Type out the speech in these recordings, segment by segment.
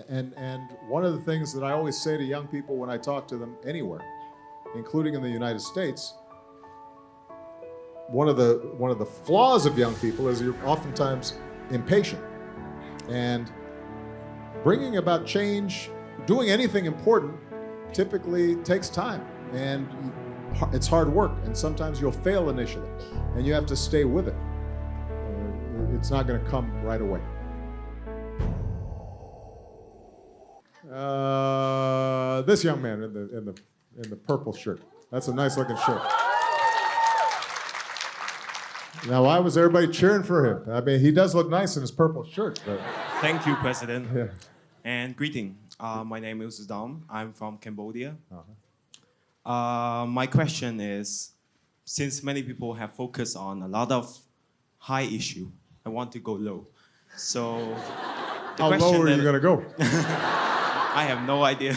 And one of the things that I always say to young people when I talk to them anywhere, including in the United States, one of the flaws of young people is you're oftentimes impatient. And bringing about change, doing anything important, typically takes time. And it's hard work. And sometimes you'll fail initially. And you have to stay with it. It's not going to come right away. This young man in the purple shirt. That's a nice looking shirt. Now, why was everybody cheering for him? I mean, he does look nice in his purple shirt. But... Thank you, President. Yeah. And greeting. My name is Dom. I'm from Cambodia. Uh-huh. My question is, since many people have focused on a lot of high issue, I want to go low. So, how low are you going to go? I have no idea.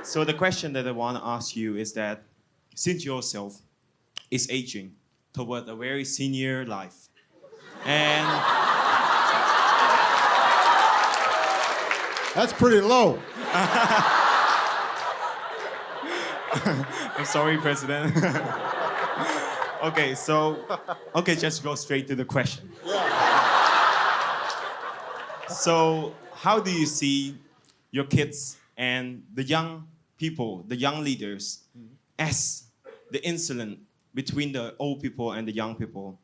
So the question that I want to ask you is that, since yourself is aging toward a very senior life, and that's pretty low. I'm sorry, President. Okay, just go straight to the question. So, how do you see your kids and the young people, the young leaders, as the insulin between the old people and the young people?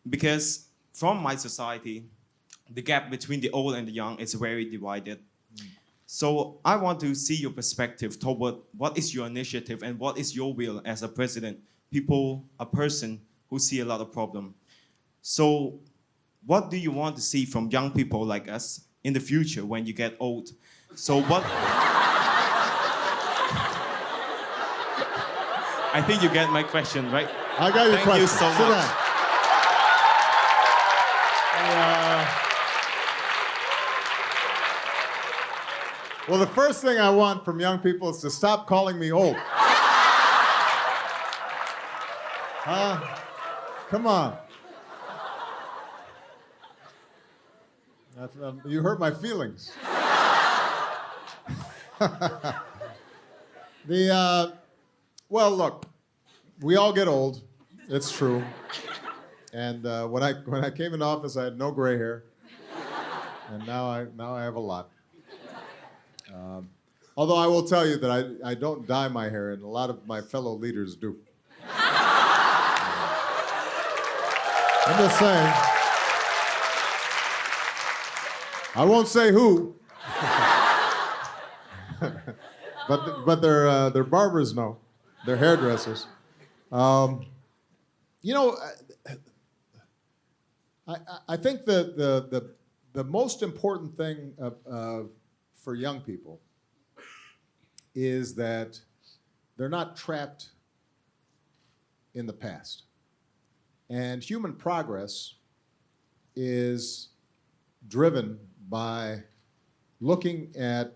Because from my society, the gap between the old and the young is very divided. So I want to see your perspective toward what is your initiative and what is your will as a president, a person who see a lot of problem. So what do you want to see from young people like us in the future when you get old? So what... I think you get my question, right? I got your question. Thank you so Sit much. Down. Well, the first thing I want from young people is to stop calling me old. Come on. You hurt my feelings. Well, look, we all get old. It's true. And when I came into office, I had no gray hair, and now I have a lot. Although I will tell you that I don't dye my hair, and a lot of my fellow leaders do. I'm just saying. I won't say who, but their barbers know, their hairdressers. You know, I think the most important thing for young people is that they're not trapped in the past. And human progress is driven by looking at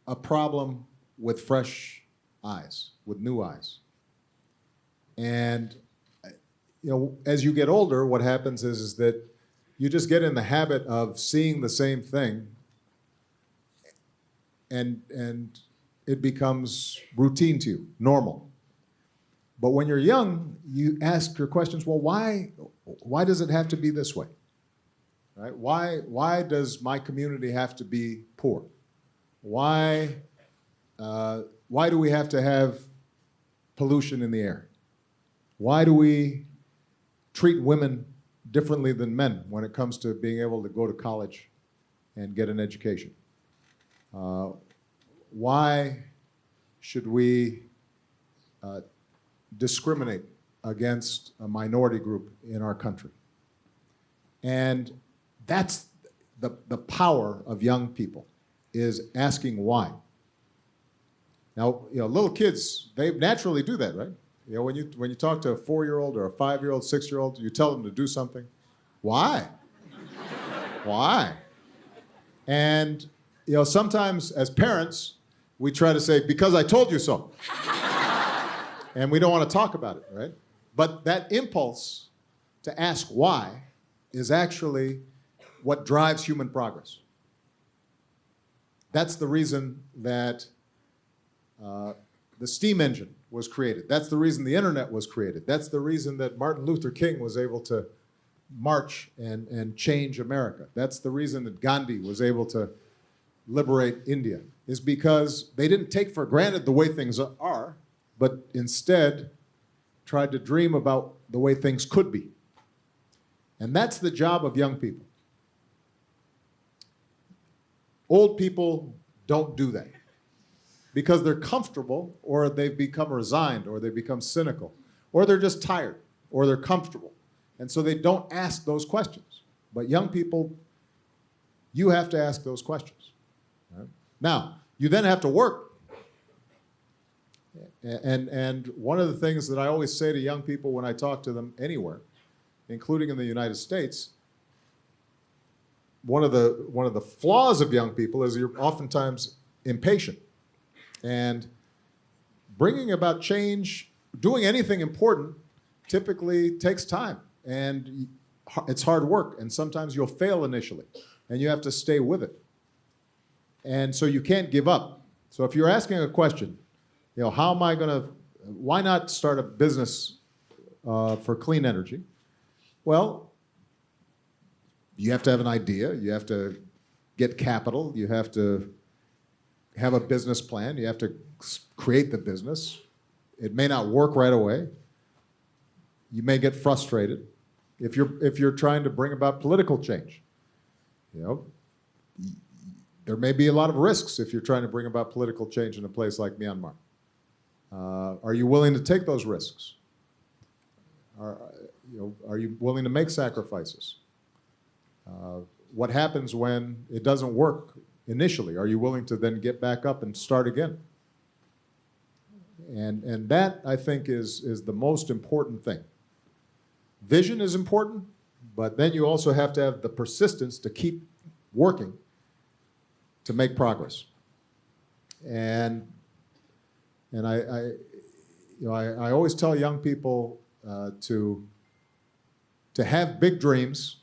a problem with fresh eyes, with new eyes. And you know, as you get older, what happens is that you just get in the habit of seeing the same thing, and it becomes routine to you, normal. But when you're young, you ask your questions, well, why does it have to be this way? Right? Why does my community have to be poor? Why do we have to have pollution in the air? Why do we treat women differently than men when it comes to being able to go to college and get an education? Why should we discriminate against a minority group in our country? And that's the power of young people, is asking why. Now, you know, little kids, they naturally do that, right? You know, when you talk to a 4-year-old or a 5-year-old, 6-year-old, you tell them to do something. Why? Why? And you know, sometimes as parents, we try to say, because I told you so. And we don't want to talk about it, right? But that impulse to ask why is actually what drives human progress. That's the reason that the steam engine was created. That's the reason the internet was created. That's the reason that Martin Luther King was able to march and change America. That's the reason that Gandhi was able to liberate India, is because they didn't take for granted the way things are, but instead tried to dream about the way things could be. And that's the job of young people. Old people don't do that because they're comfortable, or they've become resigned, or they become cynical, or they're just tired, or they're comfortable. And so they don't ask those questions. But young people, you have to ask those questions. Right? Now, you then have to work. And one of the things that I always say to young people when I talk to them anywhere, including in the United States, one of the flaws of young people is you're oftentimes impatient. And bringing about change, doing anything important, typically takes time. And it's hard work. And sometimes you'll fail initially. And you have to stay with it. And so you can't give up. So if you're asking a question, how am I going to, why not start a business for clean energy? Well, you have to have an idea. You have to get capital. You have to have a business plan. You have to create the business. It may not work right away. You may get frustrated. If you're trying to bring about political change, there may be a lot of risks if you're trying to bring about political change in a place like Myanmar. Are you willing to take those risks? Are you willing to make sacrifices? What happens when it doesn't work initially? Are you willing to then get back up and start again? And that, I think, is the most important thing. Vision is important, but then you also have to have the persistence to keep working to make progress. And I always tell young people to have big dreams,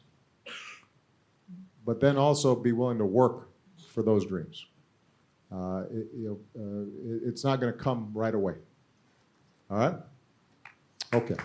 but then also be willing to work for those dreams. It's not going to come right away. All right? Okay.